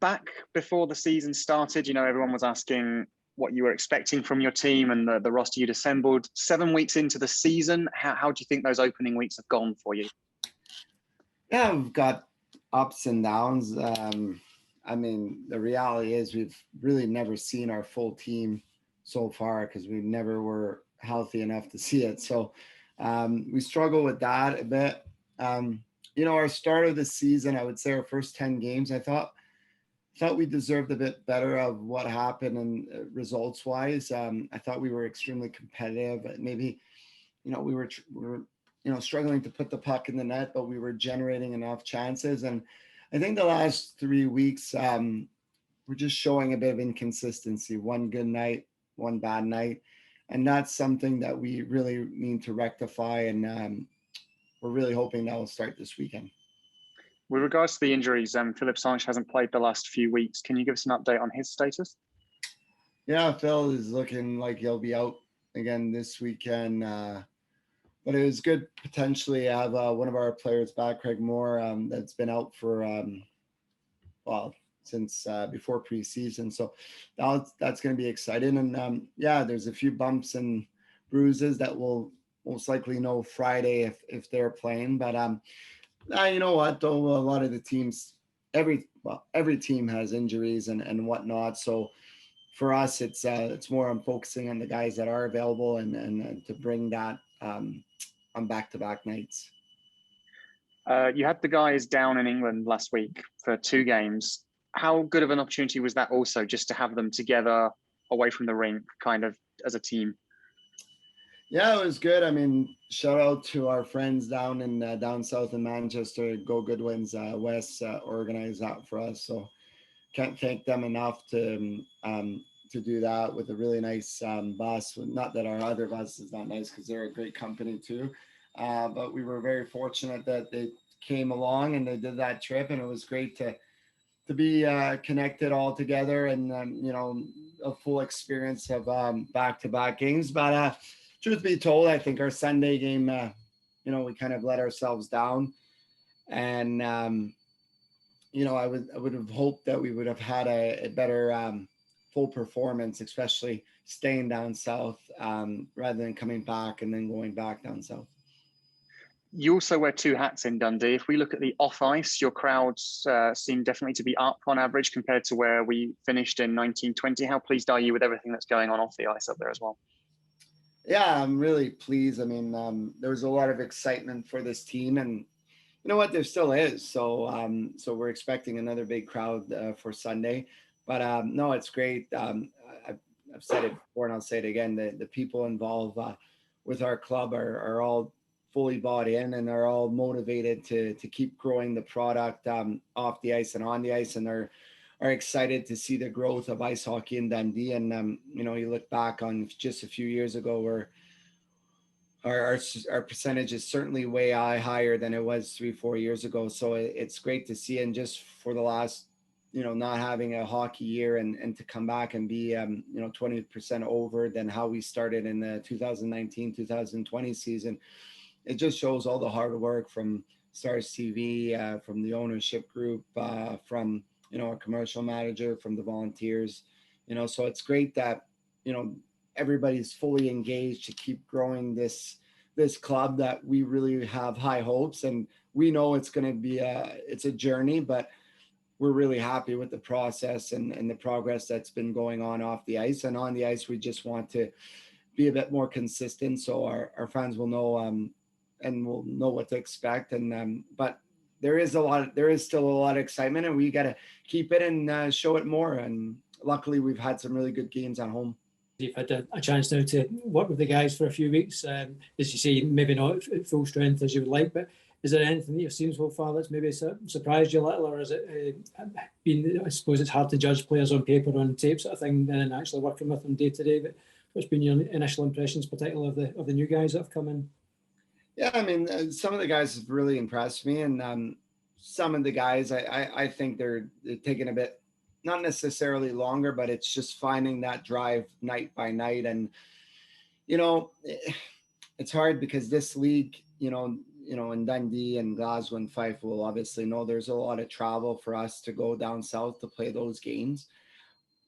back before the season started, everyone was asking what you were expecting from your team and the roster you'd assembled. 7 weeks into the season, how do you think those opening weeks have gone for you? Yeah, we've got ups and downs. The reality is we've really never seen our full team so far because we never were healthy enough to see it. So we struggle with that a bit. Our start of the season, I would say our first 10 games, I thought we deserved a bit better of what happened and results wise. I thought we were extremely competitive. Maybe, we were struggling to put the puck in the net, but we were generating enough chances. And I think the last 3 weeks, we're just showing a bit of inconsistency. One good night, one bad night. And that's something that we really need to rectify. And we're really hoping that will start this weekend. With regards to the injuries, Philippe Sanche hasn't played the last few weeks. Can you give us an update on his status? Yeah, Phil is looking like he'll be out again this weekend. But it was good potentially have one of our players back, Craig Moore, that's been out for, since before preseason. So that's going to be exciting. And there's a few bumps and bruises that we'll most likely know Friday if they're playing. But you know what, though, a lot of the teams, every team has injuries and whatnot. So for us, it's more on focusing on the guys that are available and to bring that on back-to-back nights. You had the guys down in England last week for 2 games. How good of an opportunity was that also, just to have them together away from the rink, kind of as a team? Yeah, it was good. Shout out to our friends down south in Manchester. Go Goodwins West organized that for us. So can't thank them enough to do that with a really nice bus. Not that our other bus is not nice because they're a great company too. But we were very fortunate that they came along and they did that trip, and it was great to be connected all together and a full experience of back-to-back games. But truth be told, I think our Sunday game, we kind of let ourselves down, and I would have hoped that we would have had a better full performance, especially staying down south rather than coming back and then going back down south. You also wear 2 hats in Dundee. If we look at the off ice, your crowds seem definitely to be up on average compared to where we finished in 1920. How pleased are you with everything that's going on off the ice up there as well? Yeah, I'm really pleased. There was a lot of excitement for this team, and you know what, there still is. So we're expecting another big crowd for Sunday. But no, it's great. I've said it before and I'll say it again. The people involved with our club are all fully bought in, and they're all motivated to keep growing the product off the ice and on the ice, and are excited to see the growth of ice hockey in Dundee. And you look back on just a few years ago where our percentage is certainly way higher than it was 3-4 years ago. So it's great to see. And just for the last not having a hockey year and to come back and be 20% over than how we started in the 2019-2020 season, it just shows all the hard work from Stars TV, from the ownership group, from a commercial manager, from the volunteers. So it's great that everybody's fully engaged to keep growing this club that we really have high hopes, and we know it's going to be it's a journey, but we're really happy with the process and the progress that's been going on off the ice. And on the ice, we just want to be a bit more consistent so our fans will know and will know what to expect. And but there is still a lot of excitement, and we got to keep it and show it more. And luckily, we've had some really good games at home. You've had a chance now to work with the guys for a few weeks. As you say, maybe not at full strength as you would like, but is there anything that you've seen so far that's maybe surprised you a little, or has it been, I suppose it's hard to judge players on paper, on tape sort of thing, and then actually working with them day to day, but what's been your initial impressions, particularly of the new guys that have come in? Yeah, some of the guys have really impressed me, and some of the guys, I think they're taking a bit, not necessarily longer, but it's just finding that drive night by night. And, it's hard because this league, in Dundee and Glasgow and Fife will obviously know there's a lot of travel for us to go down south to play those games.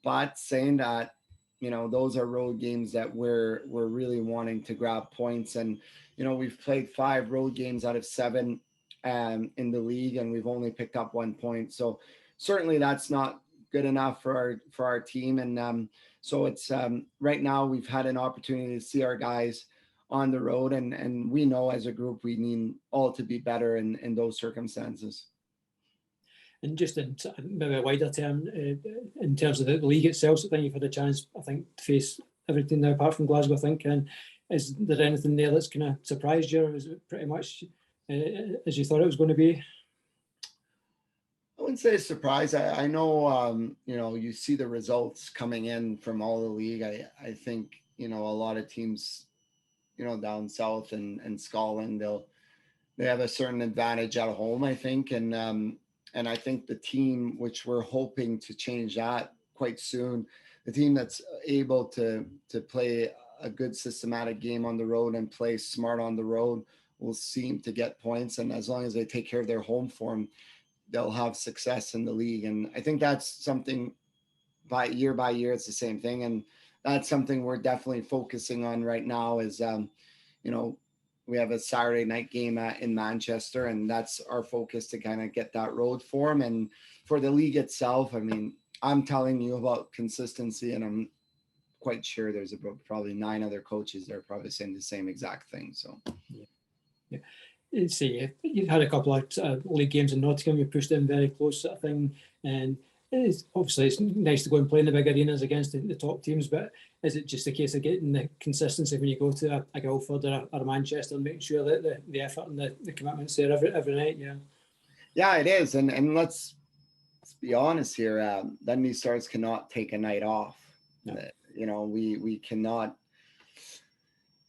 But saying that, those are road games that we're really wanting to grab points. And, we've played 5 road games out of 7 in the league, and we've only picked up 1 point. So certainly that's not good enough for our team. And so it's right now we've had an opportunity to see our guys on the road, and we know as a group we need all to be better in those circumstances. And just in maybe a wider term, in terms of the league itself, I think you've had a chance, I think, to face everything now apart from Glasgow, I think. And is there anything there that's kind of surprised you, or is it pretty much as you thought it was going to be? I wouldn't say surprise. I know, you see the results coming in from all the league. I think, a lot of teams, down south and Scotland, they have a certain advantage at home, I think. And I think the team, which we're hoping to change that quite soon, the team that's able to play a good systematic game on the road and play smart on the road will seem to get points. And as long as they take care of their home form, they'll have success in the league. And I think that's something by year, it's the same thing. And that's something we're definitely focusing on right now is, we have a Saturday night game in Manchester, and that's our focus to kind of get that road form. And for the league itself, I mean, I'm telling you about consistency, and I'm quite sure there's probably 9 other coaches that are probably saying the same exact thing. So, yeah. See, you've had a couple of league games in Nottingham. You pushed in very close, sort of thing, and it's nice to go and play in the big arenas against the top teams. But is it just a case of getting the consistency when you go to a Guildford or a Manchester, and making sure that the effort and the commitment's there every night? Yeah, it is. And let's be honest here. Dundee Stars cannot take a night off. No. We cannot.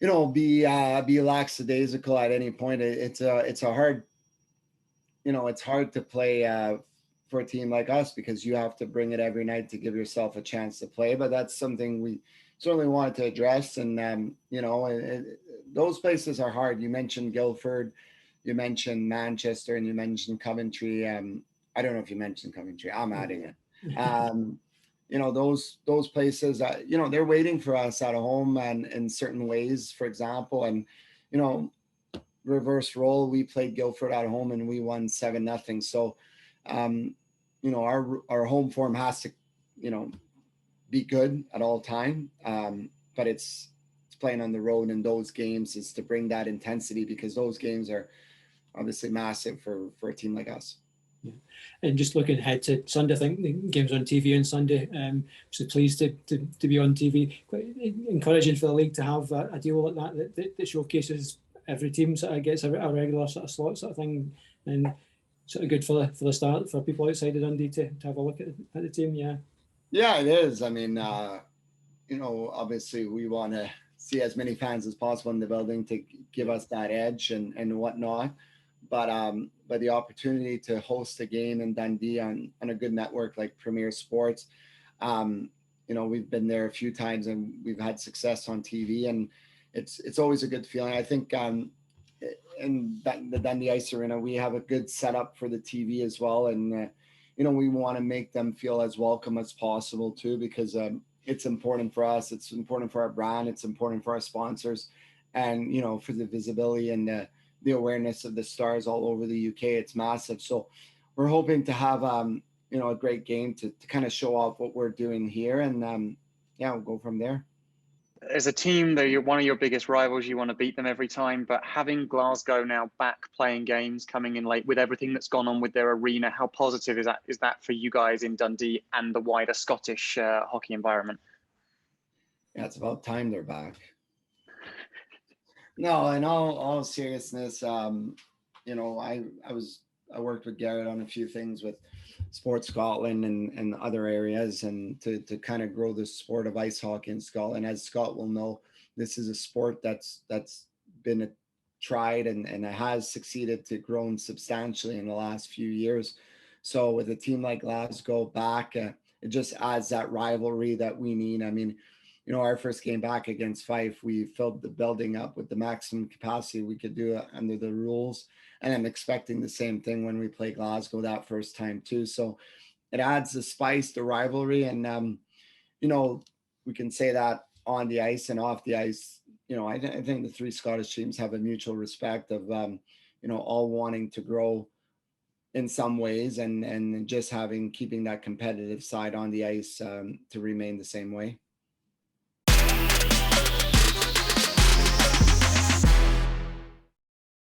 Be lackadaisical at any point. It's a hard. It's hard to play for a team like us because you have to bring it every night to give yourself a chance to play. But that's something we certainly wanted to address. And those places are hard. You mentioned Guildford, you mentioned Manchester, and you mentioned Coventry. I don't know if you mentioned Coventry. I'm adding it. Those places, they're waiting for us at home and in certain ways, for example. And, reverse role, we played Guildford at home and we won 7-0. So, our home form has to, be good at all time. But it's playing on the road in those games is to bring that intensity, because those games are obviously massive for a team like us. Yeah. And just looking ahead to Sunday, I think the game's on TV on Sunday. So pleased to be on TV. Quite encouraging for the league to have a deal like that showcases every team sort of gets a regular sort of slot sort of thing, and sort of good for the start for people outside of Dundee to have a look at the team. Yeah, it is. I mean, obviously we want to see as many fans as possible in the building to give us that edge and whatnot. But the opportunity to host a game in Dundee on a good network like Premier Sports, we've been there a few times and we've had success on TV, and it's always a good feeling. I think in the Dundee Ice Arena, we have a good setup for the TV as well. And, we want to make them feel as welcome as possible too, because it's important for us. It's important for our brand. It's important for our sponsors, and, for the visibility and the awareness of the Stars all over the UK. It's massive. So we're hoping to have, a great game to kind of show off what we're doing here. And we'll go from there. As a team, they're one of your biggest rivals. You want to beat them every time, but having Glasgow now back playing games, coming in late with everything that's gone on with their arena, how positive is that for you guys in Dundee and the wider Scottish hockey environment? Yeah, it's about time they're back. No, in all seriousness, I worked with Garrett on a few things with Sports Scotland and other areas, and to kind of grow the sport of ice hockey in Scotland. As Scott will know, this is a sport that's been tried and it has succeeded to grow substantially in the last few years. So with a team like Glasgow back, it just adds that rivalry that we need. I mean, you know, our first game back against Fife, we filled the building up with the maximum capacity we could do under the rules. And I'm expecting the same thing when we play Glasgow that first time too. So it adds the spice, the rivalry. And, you know, we can say that on the ice and off the ice. You know, I think the three Scottish teams have a mutual respect of, you know, all wanting to grow in some ways and just keeping that competitive side on the ice to remain the same way.